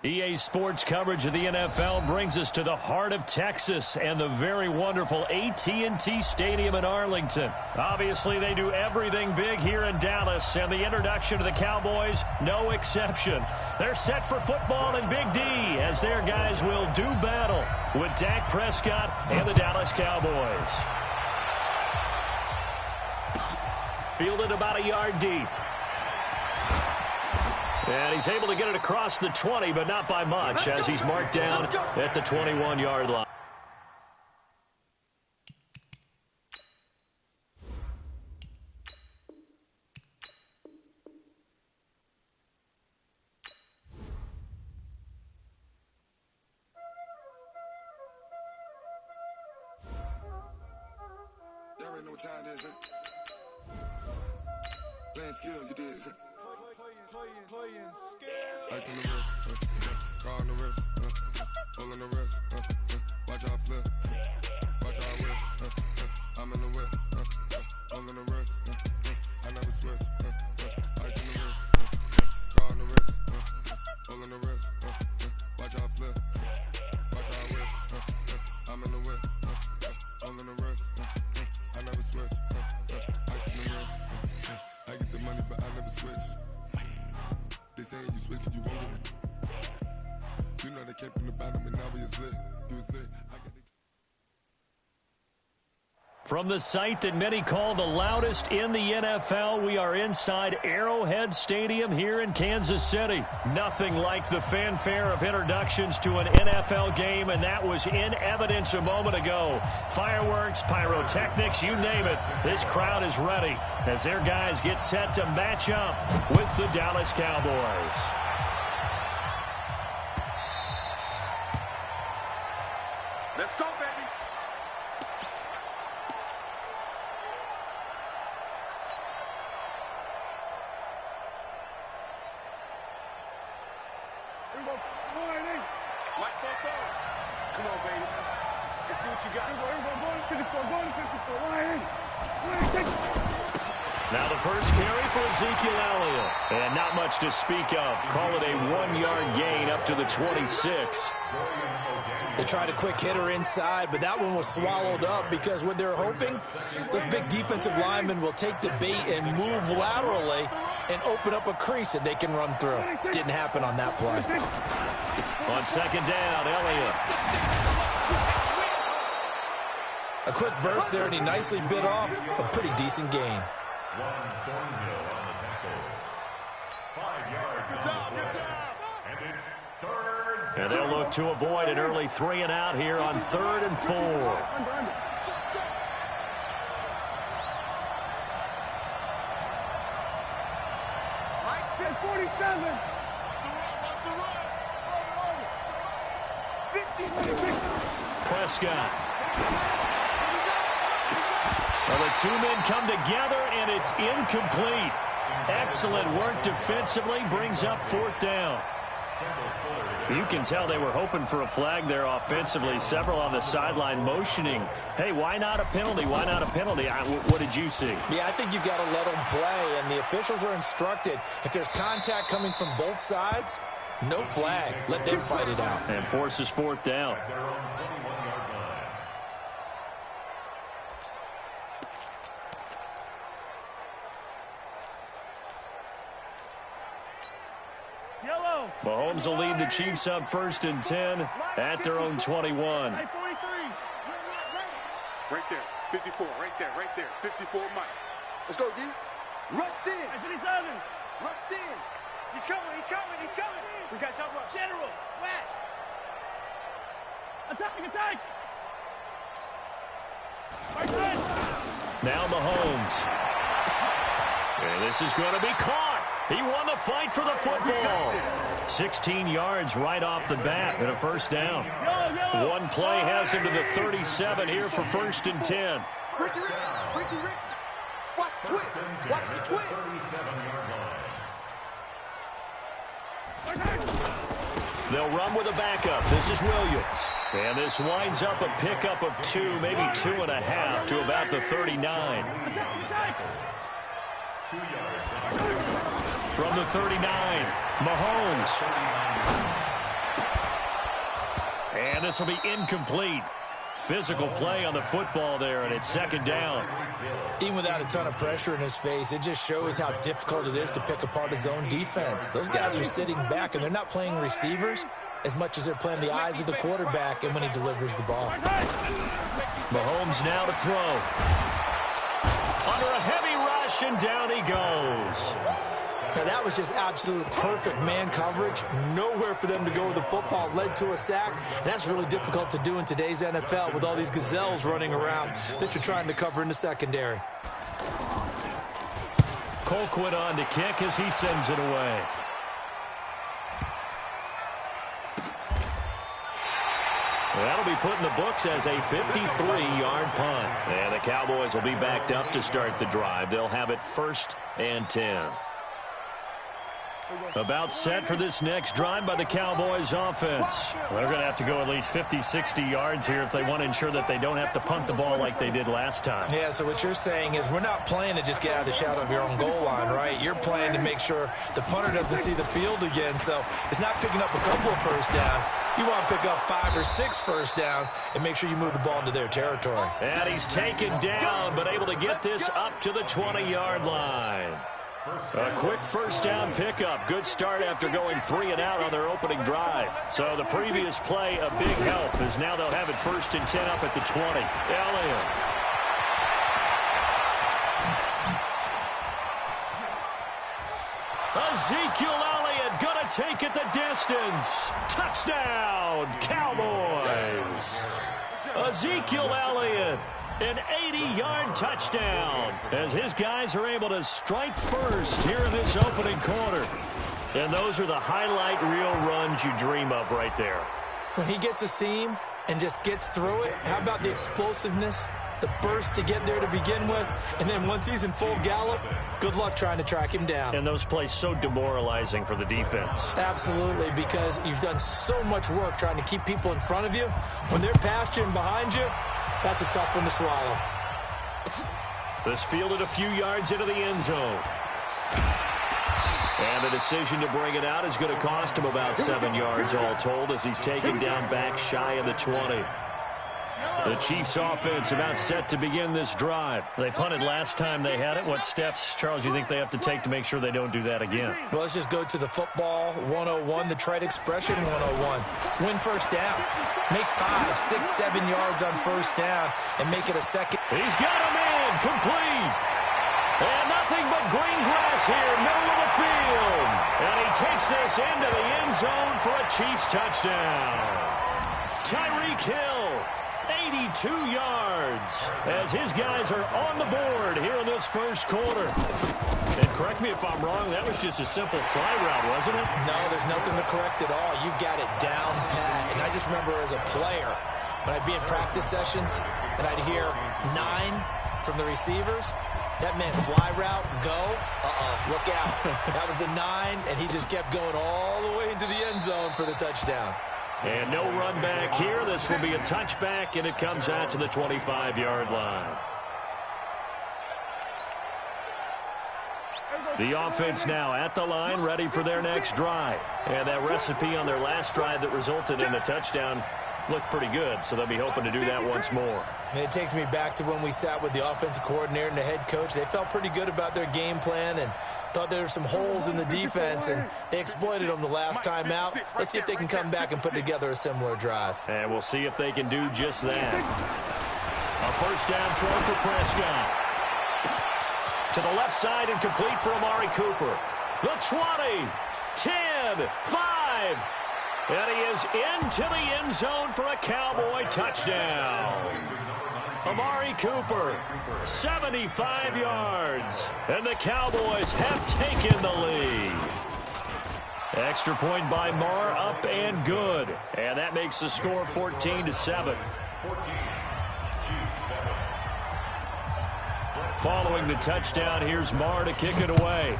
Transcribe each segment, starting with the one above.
EA Sports coverage of the NFL brings us to the heart of Texas and the very wonderful AT&T Stadium in Arlington. Obviously, they do everything big here in Dallas, and the introduction to the Cowboys, no exception. They're set for football in Big D as their guys will do battle with Dak Prescott and the Dallas Cowboys. Fielded about a yard deep. And he's able to get it across the 20, but not by much, as he's marked down at the 21-yard line. Y'all already know what time it is, playing skills, you did, Playing skills. Ice on the wrist, car on the wrist, hole in the wrist, watch out flip, watch out whip, I'm in the whip, hole in the wrist, I never switch, ice on the wrist, car on the wrist, hole in the wrist, watch out flip, watch out whip, I'm in the whip, hole in the wrist, I never switch, ice on the wrist, I get the money but I never switch. They say you switch cause you won't get it. You know they came from the bottom and now we is lit. You was lit. From the site that many call the loudest in the NFL, we are inside Arrowhead Stadium here in Kansas City. Nothing like the fanfare of introductions to an NFL game, and that was in evidence a moment ago. Fireworks, pyrotechnics, you name it. This crowd is ready as their guys get set to match up with the Dallas Cowboys. Let's go, baby. Come on, baby. Let's see what you got. Now the first carry for Ezekiel Elliott. And not much to speak of. Call it a 1-yard gain up to the 26. They tried a quick hitter inside, but that one was swallowed up because what they're hoping, this big defensive lineman will take the bait and move laterally and open up a crease that they can run through. Didn't happen on that play. On second down, Elliott. A quick burst there, and he nicely bit off a pretty decent gain. Good job, good job. And it's third. And they'll look to avoid an early 3 and out here on 3rd and 4. Mike's got 47. Prescott. Well, the two men come together, and it's incomplete. Excellent work defensively, brings up 4th down. You can tell they were hoping for a flag there offensively. Several on the sideline motioning, hey, why not a penalty? Why not a penalty? What did you see? Yeah, I think you've got to let them play, and the officials are instructed, if there's contact coming from both sides, no flag. Let them fight it out. And forces 4th down. Mahomes will lead the Chiefs up 1st and 10 at their own 21. Right there, 54, right there, 54 Mike. Let's go, D. Rush in. Rush in. He's coming. We got double up. General, West. Attack. Now Mahomes. And this is going to be caught. He won the fight for the football. 16 yards right off the bat and a 1st down. One play has him to the 37 here for 1st and 10. Watch the twist. They'll run with a backup. This is Williams. And this winds up a pickup of 2, maybe 2.5 to about the 39. From the 39, Mahomes. And this will be incomplete. Physical play on the football there, and it's second down. Even without a ton of pressure in his face, it just shows how difficult it is to pick apart his own defense. Those guys are sitting back, and they're not playing receivers as much as they're playing the eyes of the quarterback and when he delivers the ball. Mahomes now to throw. Under a heavy rush, and down he goes. Now, that was just absolute perfect man coverage. Nowhere for them to go with the football. Led to a sack. And that's really difficult to do in today's NFL with all these gazelles running around that you're trying to cover in the secondary. Colquitt on to kick as he sends it away. That'll be put in the books as a 53-yard punt. And the Cowboys will be backed up to start the drive. They'll have it 1st and 10. About set for this next drive by the Cowboys offense. They're going to have to go at least 50, 60 yards here if they want to ensure that they don't have to punt the ball like they did last time. Yeah, so what you're saying is we're not playing to just get out of the shadow of your own goal line, right? You're playing to make sure the punter doesn't see the field again. So it's not picking up a couple of first downs. You want to pick up 5 or 6 first downs and make sure you move the ball into their territory. And he's taken down, but able to get this up to the 20-yard line. A quick first down pickup. Good start after going 3 and out on their opening drive. So the previous play, a big help, as now they'll have it 1st and 10 up at the 20. Elliott. Ezekiel Elliott going to take it the distance. Touchdown, Cowboys. Ezekiel Elliott. An 80-yard touchdown as his guys are able to strike first here in this opening quarter. And those are the highlight reel runs you dream of right there. When he gets a seam and just gets through it, how about the explosiveness, the burst to get there to begin with, and then once he's in full gallop, good luck trying to track him down. And those plays so demoralizing for the defense. Absolutely, because you've done so much work trying to keep people in front of you. When they're past you and behind you, that's a tough one to swallow. This fielded a few yards into the end zone. And the decision to bring it out is going to cost him about 7 yards all told as he's taken down back shy of the 20. The Chiefs offense about set to begin this drive. They punted last time they had it. What steps, Charles, do you think they have to take to make sure they don't do that again? Well, let's just go to the football 101, the trade expression 101. Win first down. Make 5, 6, 7 yards on first down and make it a second. He's got him in. Complete. And nothing but green grass here, middle of the field. And he takes this into the end zone for a Chiefs touchdown. Tyreek Hill, 82 yards, as his guys are on the board here in this first quarter. And correct me if I'm wrong, that was just a simple fly route, wasn't it? No, there's nothing to correct at all. You've got it down pat. And I just remember as a player, when I'd be in practice sessions and I'd hear 9 from the receivers, that meant fly route, go, look out. That was the 9, and he just kept going all the way into the end zone for the touchdown. And no run back here. This will be a touchback, and it comes out to the 25-yard line. The offense now at the line, ready for their next drive. And that recipe on their last drive that resulted in a touchdown looked pretty good, so they'll be hoping to do that once more. And it takes me back to when we sat with the offensive coordinator and the head coach. They felt pretty good about their game plan and thought there were some holes in the defense, and they exploited them the last time out. Let's see if they can come back and put together a similar drive. And we'll see if they can do just that. A first down throw for Prescott. To the left side and complete for Amari Cooper. The 20, 10, 5. And he is into the end zone for a Cowboy touchdown. Amari Cooper, 75 yards. And the Cowboys have taken the lead. Extra point by Marr, up and good. And that makes the score 14-7. Following the touchdown, here's Marr to kick it away.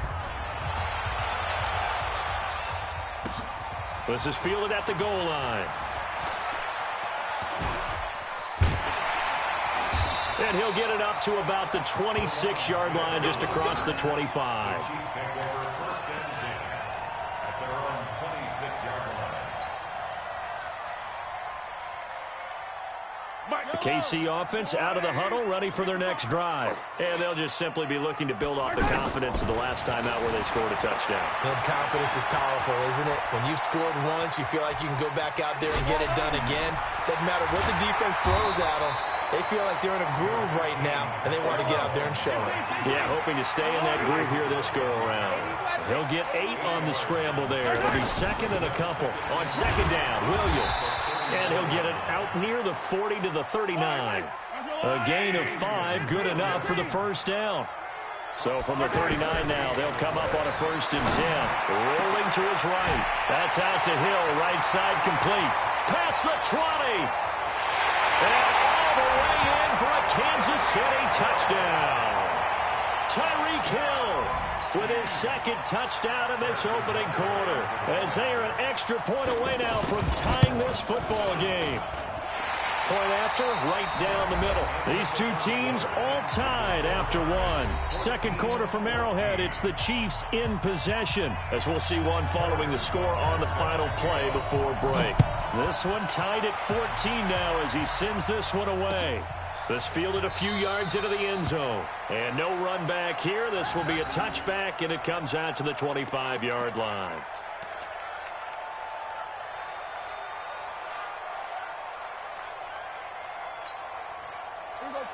This is fielded at the goal line. And he'll get it up to about the 26-yard line, just across the 25. The KC offense out of the huddle, ready for their next drive. And they'll just simply be looking to build off the confidence of the last time out where they scored a touchdown. And confidence is powerful, isn't it? When you've scored once, you feel like you can go back out there and get it done again. Doesn't matter what the defense throws at them. They feel like they're in a groove right now, and they want to get out there and show it. Yeah, hoping to stay in that groove here this go-around. He'll get 8 on the scramble there. It'll be second and a couple. On second down, Williams. And he'll get it out near the 40 to the 39. A gain of 5, good enough for the first down. So from the 39 now, they'll come up on a 1st and 10. Rolling to his right. That's out to Hill, right side complete. Past the 20. And all the way in for a Kansas City touchdown. Tyreek Hill with his 2nd touchdown in this opening quarter, as they are an extra point away now from tying this football game. Point after, right down the middle. These two teams all tied after one. Second quarter from Arrowhead, it's the Chiefs in possession, as we'll see one following the score on the final play before break. This one tied at 14 now as he sends this one away. This fielded a few yards into the end zone. And no run back here. This will be a touchback, and it comes out to the 25-yard line.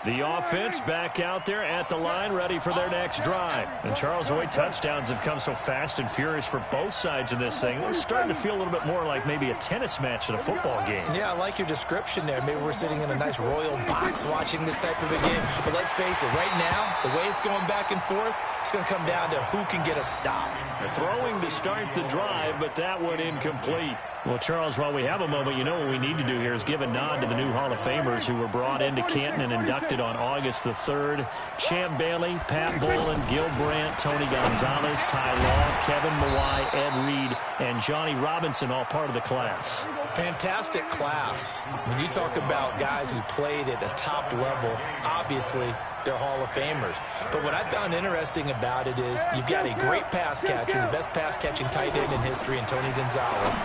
The offense back out there at the line, ready for their next drive. And Charles, the way touchdowns have come so fast and furious for both sides in this thing, it's starting to feel a little bit more like maybe a tennis match than a football game. Yeah, I like your description there. Maybe we're sitting in a nice royal box watching this type of a game. But let's face it, right now, the way it's going back and forth, it's going to come down to who can get a stop. They're throwing to start the drive, but that one incomplete. Well, Charles, while we have a moment, you know what we need to do here is give a nod to the new Hall of Famers who were brought into Canton and inducted on August the 3rd. Champ Bailey, Pat Bolin, Gil Brandt, Tony Gonzalez, Ty Law, Kevin Mawai, Ed Reed, and Johnny Robinson, all part of the class. Fantastic class. When you talk about guys who played at a top level, obviously they're Hall of Famers. But what I found interesting about it is you've got a great pass catcher, the best pass-catching tight end in history, in Tony Gonzalez.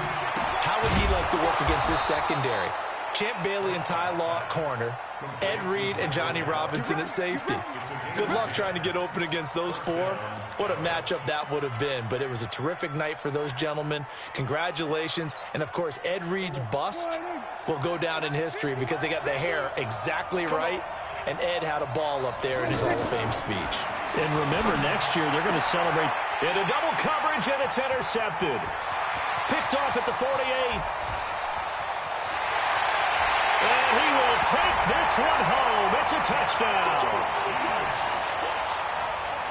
How would he like to work against this secondary? Champ Bailey and Ty Law at corner, Ed Reed and Johnny Robinson at safety. Good luck trying to get open against those four. What a matchup that would have been. But it was a terrific night for those gentlemen. Congratulations. And, of course, Ed Reed's bust will go down in history because they got the hair exactly right. And Ed had a ball up there in his Hall of Fame speech. And remember, next year they're going to celebrate in a double coverage, and it's intercepted. Picked off at the 48. And he will take this one home. It's a touchdown.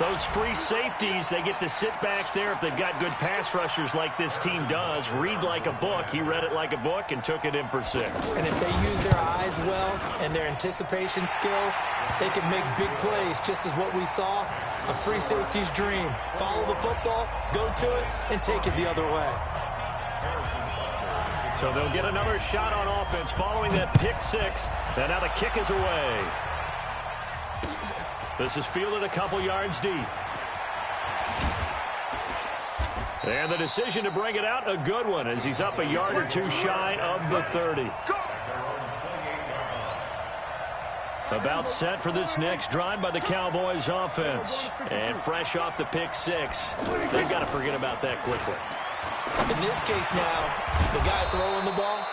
Those free safeties, they get to sit back there if they've got good pass rushers like this team does. Read like a book. He read it like a book and took it in for 6. And if they use their eyes well and their anticipation skills, they can make big plays, just as what we saw. A free safety's dream. Follow the football, go to it, and take it the other way. So they'll get another shot on offense following that pick 6. And now the kick is away. This is fielded a couple yards deep. And the decision to bring it out, a good one, as he's up a yard or two shy of the 30. About set for this next drive by the Cowboys offense. And fresh off the pick 6. They've got to forget about that quickly. In this case now, the guy throwing the ball,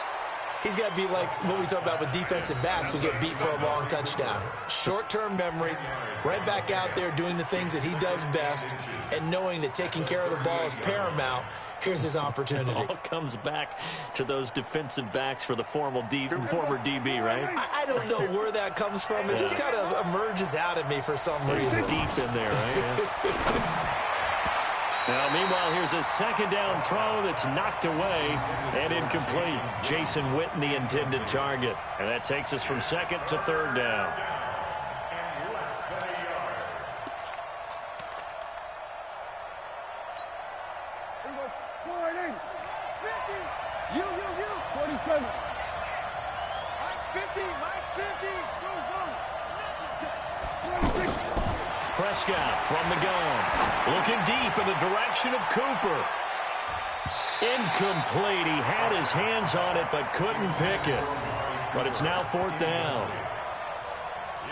he's got to be like what we talk about with defensive backs who get beat for a long touchdown. Short-term memory, right back out there doing the things that he does best, and knowing that taking care of the ball is paramount. Here's his opportunity. It all comes back to those defensive backs for the former DB, right? I don't know where that comes from. It just kind of emerges out of me for some reason. It's deep in there, right? Yeah. Now, meanwhile, here's a second down throw that's knocked away and incomplete. Jason Witten, the intended target. And that takes us from second to third down. Prescott from the gun, looking deep in the direction of Cooper. Incomplete. He had his hands on it but couldn't pick it. but it's now 4th down.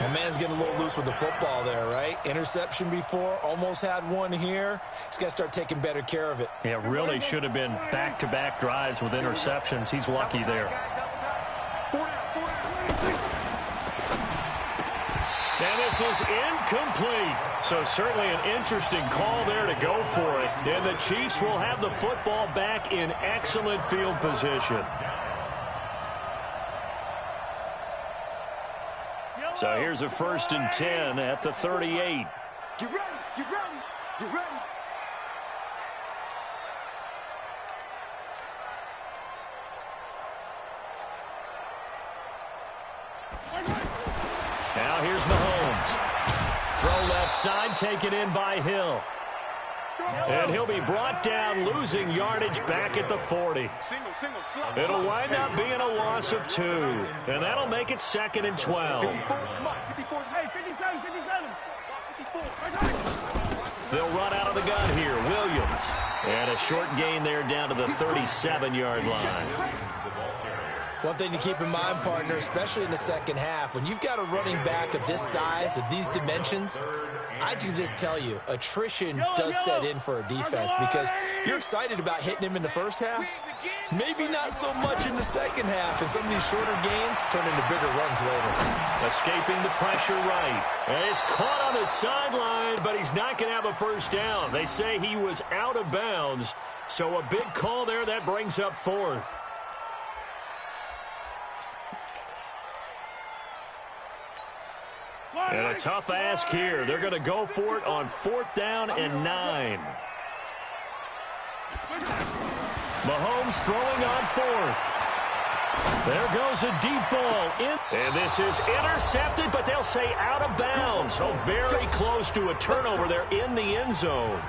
My man's getting a little loose with the football there, right? Interception before, almost had one here. He's got to start taking better care of it. Yeah, really should have been back-to-back drives with interceptions. He's lucky there. And this is incomplete. So certainly an interesting call there to go for it. And the Chiefs will have the football back in excellent field position. So here's a 1st and 10 at the 38. Get ready, get ready, get ready. Now here's Mahomes. Throw left side, taken in by Hill. And he'll be brought down, losing yardage back at the 40. It'll wind up being a loss of 2. And that'll make it 2nd and 12. They'll run out of the gun here. Williams. And a short gain there down to the 37-yard line. One thing to keep in mind, partner, especially in the second half, when you've got a running back of this size, of these dimensions, I can just tell you, attrition does set in for a defense because you're excited about hitting him in the first half. Maybe not so much in the second half, and some of these shorter gains turn into bigger runs later. Escaping the pressure right. And he's caught on the sideline, but he's not going to have a first down. They say he was out of bounds, so a big call there that brings up 4th. And a tough ask here. They're going to go for it on 4th down and 9. Mahomes throwing on 4th. There goes a deep ball in. And this is intercepted, but they'll say out of bounds. So very close to a turnover there in the end zone.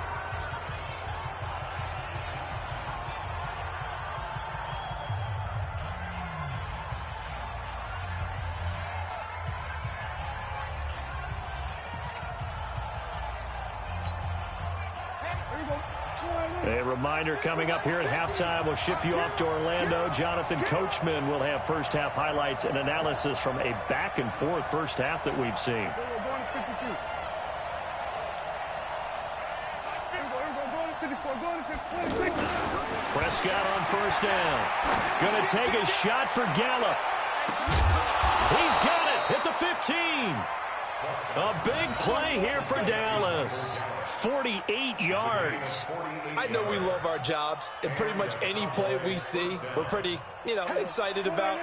A reminder coming up here at halftime, we'll ship you off to Orlando. Jonathan Coachman will have first half highlights and analysis from a back and forth first half that we've seen. Prescott on first down. Going to take a shot for Gallup. He's got it at the 15. A big play here for Dallas. 48 yards. I know we love our jobs, and pretty much any play we see, we're pretty, excited about.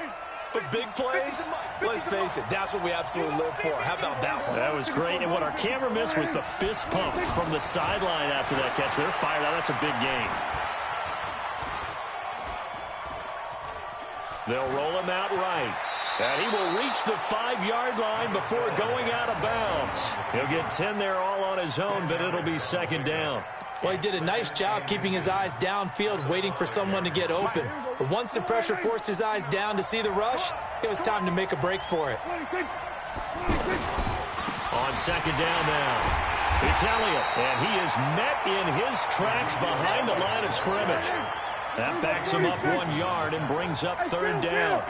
But big plays, let's face it, that's what we absolutely live for. How about that one? That was great. And what our camera missed was the fist pump from the sideline after that catch. They're fired out. That's a big gain. They'll roll him out right. And he will reach the 5-yard line before going out of bounds. He'll get 10 there all on his own, but it'll be 2nd down. Well, he did a nice job keeping his eyes downfield, waiting for someone to get open. But once the pressure forced his eyes down to see the rush, it was time to make a break for it. On 2nd down now, it's Elliott, and he is met in his tracks behind the line of scrimmage. That backs him up 1 yard and brings up 3rd down.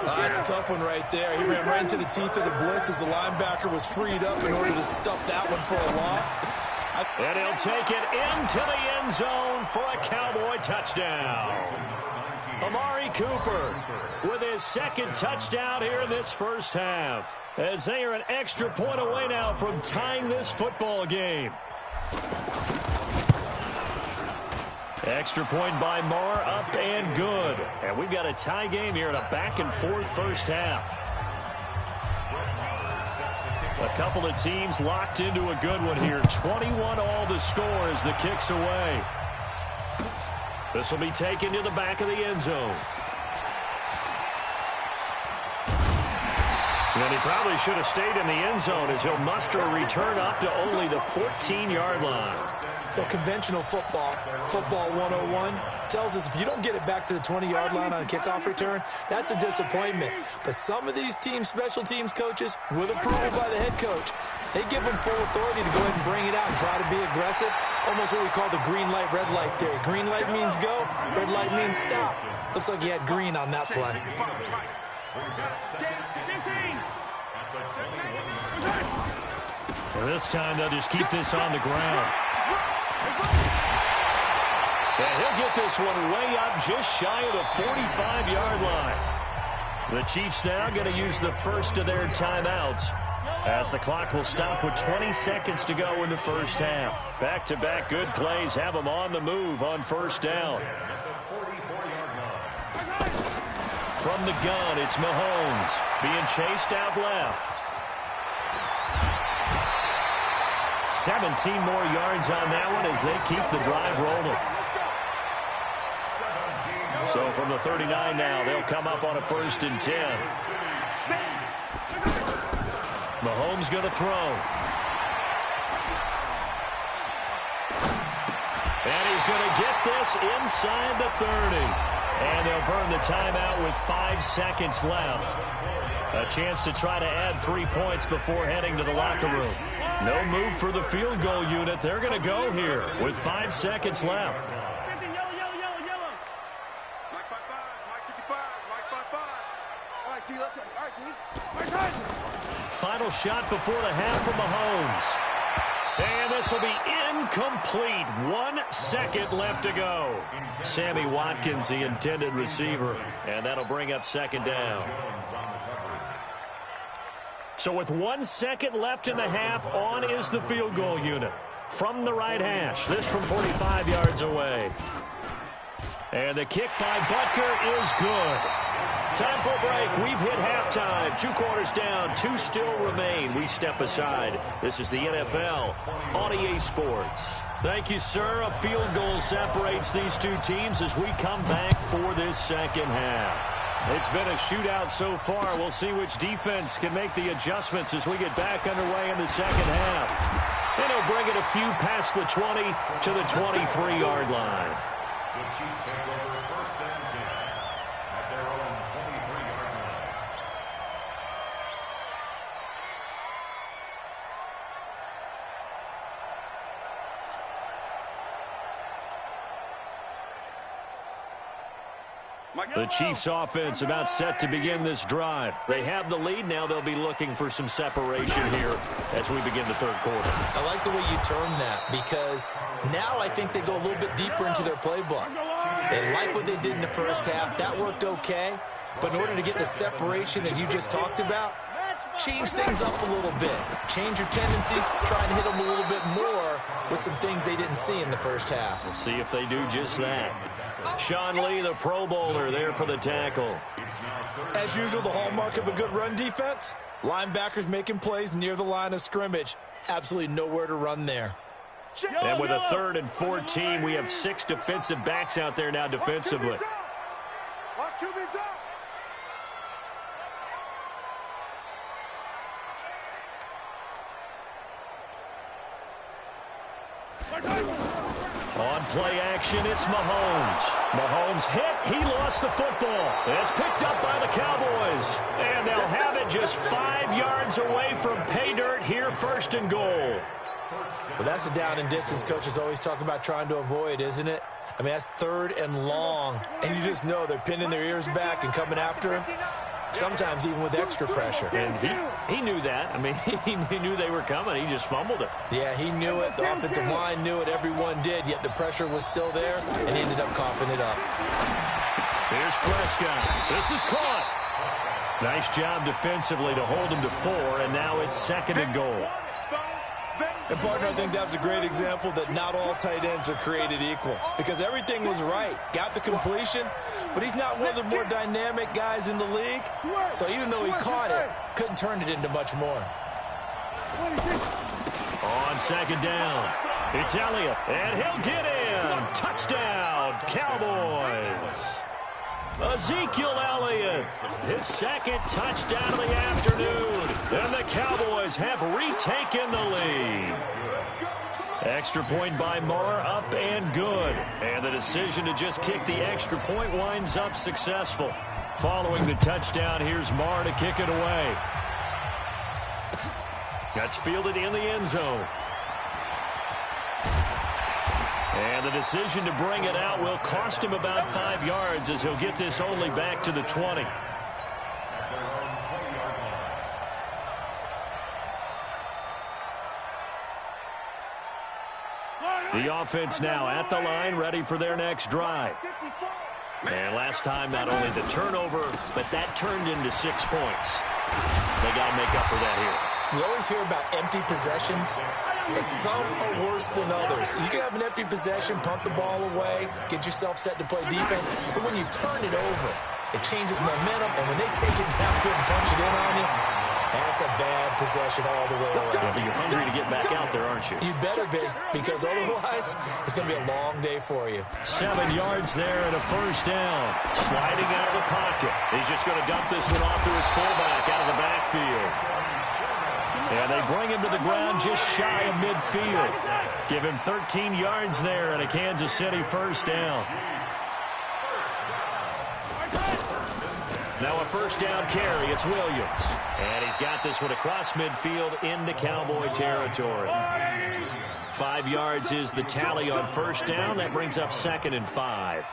That's a tough one right there. He ran right into the teeth of the blitz as the linebacker was freed up in order to stuff that one for a loss. And he'll take it into the end zone for a Cowboy touchdown. Amari Cooper with his 2nd touchdown here in this first half, as they are an extra point away now from tying this football game. Extra point by Moore, up and good. And we've got a tie game here in a back-and-forth first half. A couple of teams locked into a good one here. 21 all the score as the kick's away. This will be taken to the back of the end zone. And he probably should have stayed in the end zone as he'll muster a return up to only the 14-yard line. Well, conventional football 101, tells us if you don't get it back to the 20-yard line on a kickoff return, that's a disappointment. But some of these teams, special teams coaches, with approval by the head coach, they give them full authority to go ahead and bring it out and try to be aggressive. Almost what we call the green light, red light theory. Green light means go, red light means stop. Looks like he had green on that play. This time they'll just keep this on the ground. And he'll get this one way up just shy of the 45-yard line. The Chiefs now going to use the first of their timeouts as the clock will stop with 20 seconds to go in the first half. Back-to-back good plays have them on the move on first down. From the gun, it's Mahomes being chased out left. 17 more yards on that one as they keep the drive rolling. So from the 39 now, they'll come up on a 1st and 10. Mahomes going to throw. And he's going to get this inside the 30. And they'll burn the timeout with 5 seconds left. A chance to try to add 3 points before heading to the locker room. No move for the field goal unit. They're going to go here with 5 seconds left. Final shot before the half from Mahomes. And this will be incomplete. 1 second left to go. Sammy Watkins, the intended receiver. And that'll bring up 2nd down. So with 1 second left in the half, on is the field goal unit. From the right hash. This from 45 yards away. And the kick by Butker is good. Time for a break. We've hit halftime. 2 quarters down. 2 still remain. We step aside. This is the NFL on EA Sports. Thank you, sir. A field goal separates these 2 teams as we come back for this second half. It's been a shootout so far. We'll see which defense can make the adjustments as we get back underway in the second half. And he'll bring it a few past the 20 to the 23-yard line. The Chiefs take over 1st and 10 at their own 23-yard line. The Chiefs offense about set to begin this drive. They have the lead. Now they'll be looking for some separation here as we begin the 3rd quarter. I like the way you term that because now I think they go a little bit deeper into their playbook. They like what they did in the first half. That worked okay. But in order to get the separation that you just talked about, change things up a little bit. Change your tendencies. Try and hit them a little bit more with some things they didn't see in the first half. We'll see if they do just that. Sean Lee, the Pro Bowler, there for the tackle. As usual, the hallmark of a good run defense, linebackers making plays near the line of scrimmage. Absolutely nowhere to run there. And with a 3rd and 14, we have 6 defensive backs out there now defensively. On play action, it's Mahomes. Mahomes hit. He lost the football. It's picked up by the Cowboys. And they'll have it just 5 yards away from pay dirt here, 1st and goal. Well, that's a down and distance coaches always talk about trying to avoid, isn't it? I mean, that's 3rd and long. And you just know they're pinning their ears back and coming after him. Sometimes even with extra pressure. And he knew that. I mean, he knew they were coming. He just fumbled it. Yeah, he knew it. The offensive line knew it. Everyone did. Yet the pressure was still there, and he ended up coughing it up. Here's Prescott. This is caught. Nice job defensively to hold him to 4, and now it's 2nd and goal. And, partner, I think that's a great example that not all tight ends are created equal. Because everything was right. Got the completion, but he's not one of the more dynamic guys in the league. So even though he caught it, couldn't turn it into much more. On 2nd down, it's Elliott, and he'll get in. Touchdown, Cowboys. Ezekiel Elliott, his 2nd touchdown of the afternoon. And the Cowboys have retaken the lead. Extra point by Marr, up and good. And the decision to just kick the extra point winds up successful. Following the touchdown, here's Marr to kick it away. That's fielded in the end zone. And the decision to bring it out will cost him about 5 yards as he'll get this only back to the 20. The offense now at the line, ready for their next drive. And last time, not only the turnover, but that turned into 6 points. They got to make up for that here. We always hear about empty possessions, but some are worse than others. You can have an empty possession, punt the ball away, get yourself set to play defense, but when you turn it over, it changes momentum, and when they take it down and punch it in on you, that's a bad possession all the way around. Yeah, but you're hungry to get back out there, aren't you? You better be, because otherwise, it's going to be a long day for you. 7 yards there and a first down. Sliding out of the pocket. He's just going to dump this one off to his fullback out of the backfield. And they bring him to the ground just shy of midfield. Give him 13 yards there and a Kansas City first down. Now a first down carry. It's Williams. And he's got this one across midfield into Cowboy territory. 5 yards is the tally on first down. That brings up 2nd and 5.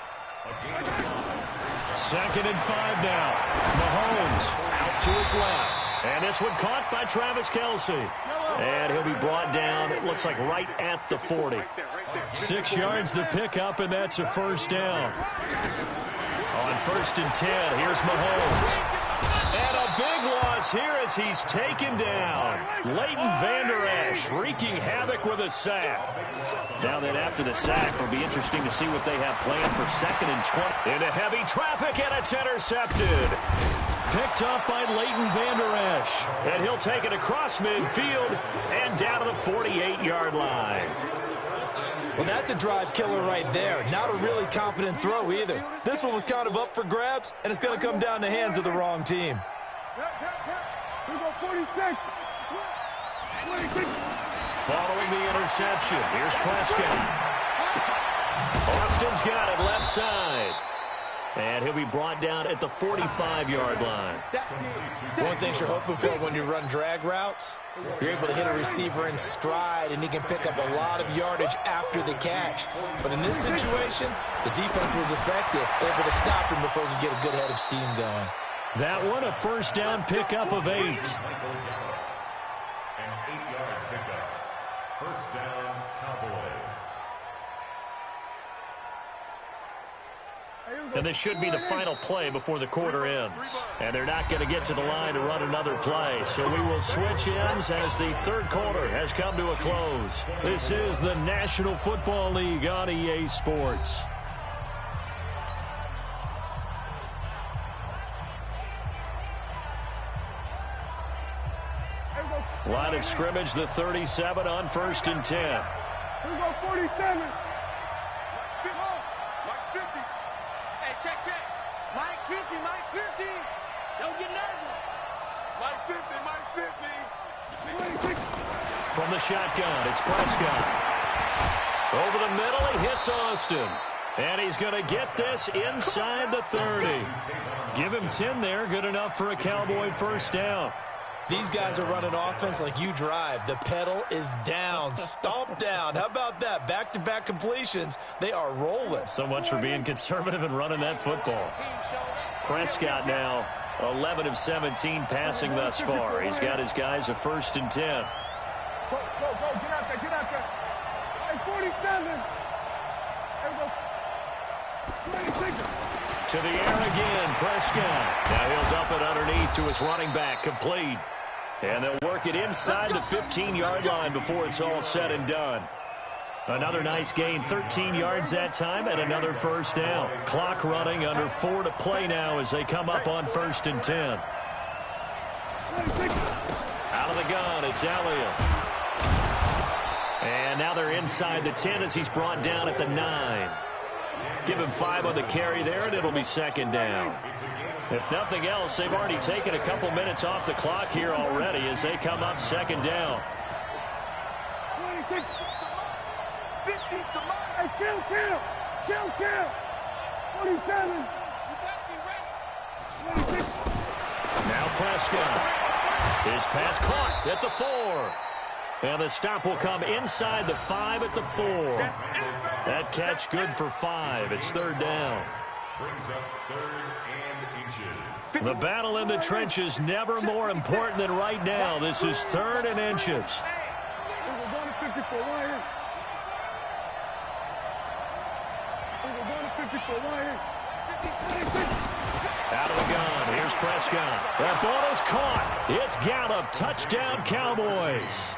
2nd and 5 now. Mahomes out to his left. And this one caught by Travis Kelce. And he'll be brought down, it looks like right at the 40. 6 yards the pickup, and that's a first down. On 1st and 10, here's Mahomes. And a big loss here as he's taken down. Leighton Vander Esch wreaking havoc with a sack. Now then, after the sack, it'll be interesting to see what they have planned for 2nd and 20. Into heavy traffic, and it's intercepted. Picked up by Leighton Vander Esch. And he'll take it across midfield and down to the 48-yard line. Well, that's a drive killer right there. Not a really confident throw either. This one was kind of up for grabs, and it's going to come down the hands of the wrong team. Following the interception, here's Prescott. Austin's got it left side. And he'll be brought down at the 45-yard line. One thing you're hoping for when you run drag routes, you're able to hit a receiver in stride, and he can pick up a lot of yardage after the catch. But in this situation, the defense was effective, able to stop him before he could get a good head of steam going. That one, a first down pickup of 8. An 8-yard pickup. First down, Cowboys. And this should be the final play before the quarter ends. And they're not going to get to the line to run another play. So we will switch ends as the third quarter has come to a close. This is the National Football League on EA Sports. Line of scrimmage, the 37 on 1st and 10. Here we go, 47. Check. Mike 50, Mike 50. Don't get nervous. Mike 50, Mike 50. From the shotgun, it's Prescott. Over the middle, he hits Austin. And he's going to get this inside the 30. Give him 10 there, good enough for a Cowboy first down. These guys are running offense like you drive. The pedal is down, stomp down. How about that? Back-to-back completions. They are rolling. So much for being conservative and running that football. Prescott now 11 of 17 passing thus far. He's got his guys a 1st and 10. Go. Get out there. Hey, 47. There we go. 26. To the air again, Prescott. Now he'll dump it underneath to his running back, complete. And they'll work it inside the 15-yard line before it's all said and done. Another nice gain, 13 yards that time, and another first down. Clock running, under 4 to play now as they come up on 1st and 10. Out of the gun, it's Elliott. And now they're inside the 10 as he's brought down at the 9. Give him 5 on the carry there, and it'll be 2nd down. If nothing else, they've already taken a couple minutes off the clock here already as they come up 2nd down. 26. 50. Hey, kill. 47. 26. Now Prescott. His pass caught at the 4. And the stop will come inside the 5 at the 4. That catch good for 5. It's 3rd down. Brings up 3rd and inches. The battle in the trenches never more important than right now. This is 3rd and inches. Out of the gun. Here's Prescott. That ball is caught. It's Gallup. Touchdown, Cowboys.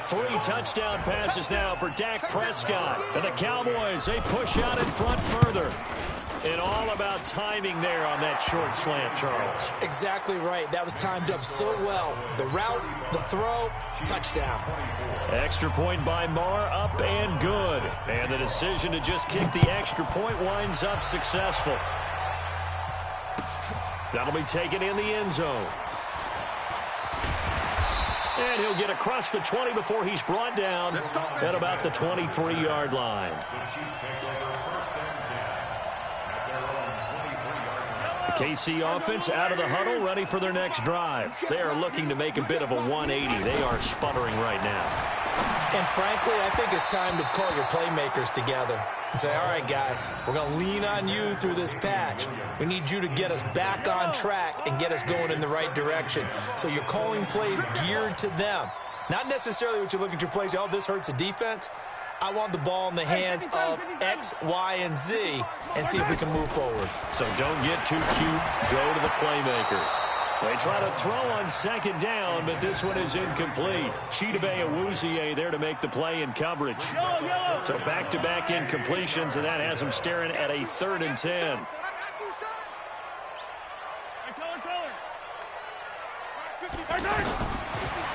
3 touchdown passes now for Dak Prescott. And the Cowboys, they push out in front further. And all about timing there on that short slant, Charles. Exactly right. That was timed up so well. The route, the throw, touchdown. Extra point by Marr, up and good. And the decision to just kick the extra point winds up successful. That'll be taken in the end zone. And he'll get across the 20 before he's brought down at about the 23-yard line. The KC offense out of the huddle, ready for their next drive. They are looking to make a bit of a 180. They are sputtering right now. And frankly, I think it's time to call your playmakers together and say, all right, guys, we're going to lean on you through this patch. We need you to get us back on track and get us going in the right direction. So you're calling plays geared to them. Not necessarily what you look at your plays, oh, this hurts the defense. I want the ball in the hands of X, Y, and Z and see if we can move forward. So don't get too cute. Go to the playmakers. They try to throw on second down, but this one is incomplete. Chidobe Awuzie there to make the play in coverage. So back-to-back incompletions, and that has them staring at a 3rd and 10.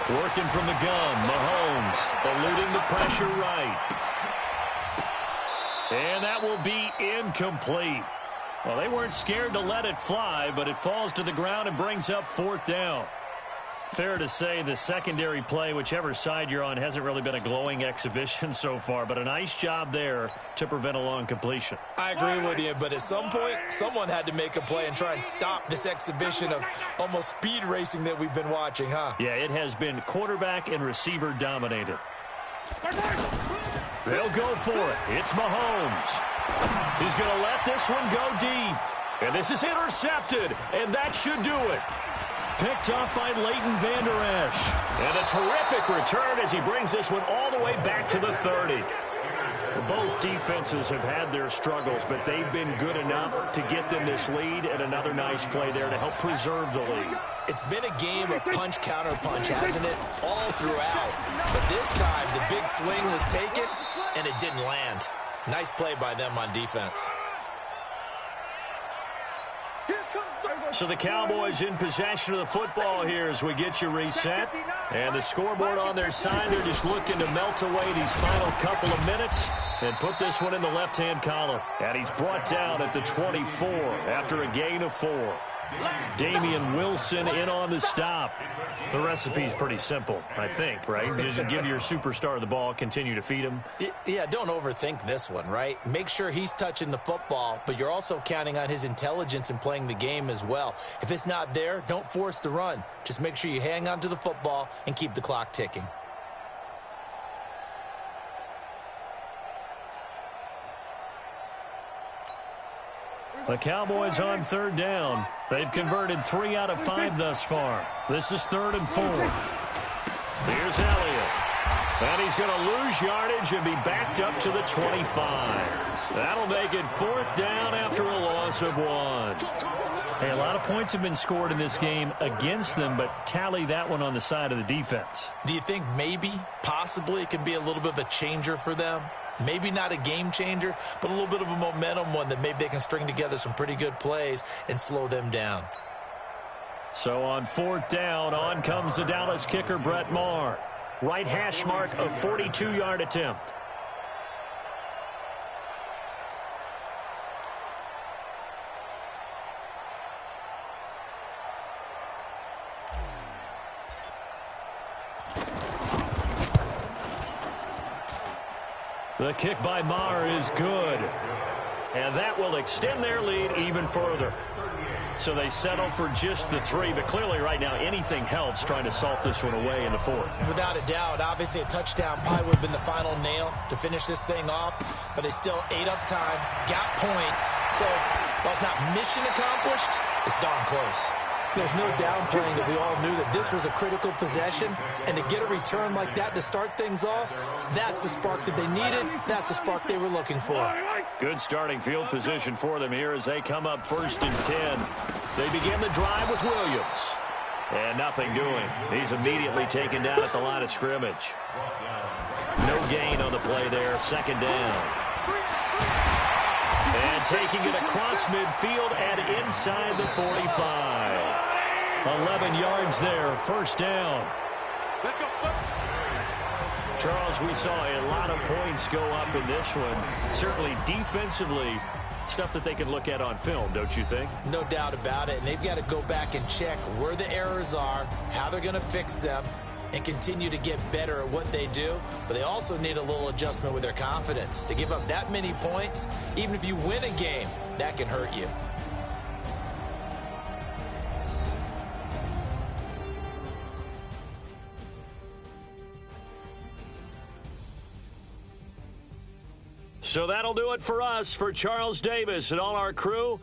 Working from the gun, Mahomes eluding the pressure right. And that will be incomplete. Well, they weren't scared to let it fly, but it falls to the ground and brings up 4th down. Fair to say the secondary play, whichever side you're on, hasn't really been a glowing exhibition so far, but a nice job there to prevent a long completion. I agree with you, but at some point, someone had to make a play and try and stop this exhibition of almost speed racing that we've been watching, huh? Yeah, it has been quarterback and receiver dominated. They'll go for it. It's Mahomes. He's going to let this one go deep. And this is intercepted, and that should do it. Picked up by Leighton Vander Esch. And a terrific return as he brings this one all the way back to the 30. Both defenses have had their struggles, but they've been good enough to get them this lead, and another nice play there to help preserve the lead. It's been a game of punch-counter-punch, hasn't it? All throughout. But this time, the big swing was taken, and it didn't land. Nice play by them on defense. So the Cowboys in possession of the football here as we get you reset. And the scoreboard on their side, they're just looking to melt away these final couple of minutes and put this one in the left-hand column. And he's brought down at the 24 after a gain of 4. Damian Wilson in on the stop. The recipe's pretty simple, I think, right? Just give your superstar the ball, continue to feed him. Yeah, don't overthink this one, right? Make sure he's touching the football, but you're also counting on his intelligence in playing the game as well. If it's not there, don't force the run. Just make sure you hang on to the football and keep the clock ticking. The Cowboys on 3rd down. They've converted 3 out of 5 thus far. This is 3rd and 4. Here's Elliott. And he's going to lose yardage and be backed up to the 25. That'll make it 4th down after a loss of 1. Hey, a lot of points have been scored in this game against them, but tally that one on the side of the defense. Do you think maybe, possibly, it can be a little bit of a changer for them? Maybe not a game changer, but a little bit of a momentum one that maybe they can string together some pretty good plays and slow them down. So on 4th down, on comes the Dallas kicker, Brett Maher. Right hash mark of 42-yard attempt. The kick by Maher is good. And that will extend their lead even further. So they settle for just the 3, but clearly right now anything helps trying to salt this one away in the 4th. Without a doubt, obviously a touchdown probably would have been the final nail to finish this thing off, but they still ate up time, got points. So while it's not mission accomplished, it's darn close. There's no downplaying that we all knew that this was a critical possession, and to get a return like that to start things off, that's the spark that they needed. That's the spark they were looking for. Good starting field position for them here as they come up 1st and 10. They begin the drive with Williams. And nothing doing. He's immediately taken down at the line of scrimmage. No gain on the play there. 2nd down. And taking it across midfield and inside the 45. 11 yards there. 1st down. Charles, we saw a lot of points go up in this one. Certainly defensively, stuff that they can look at on film, don't you think? No doubt about it. And they've got to go back and check where the errors are, how they're going to fix them, and continue to get better at what they do. But they also need a little adjustment with their confidence. To give up that many points, even if you win a game, that can hurt you. So that'll do it for us. For Charles Davis and all our crew,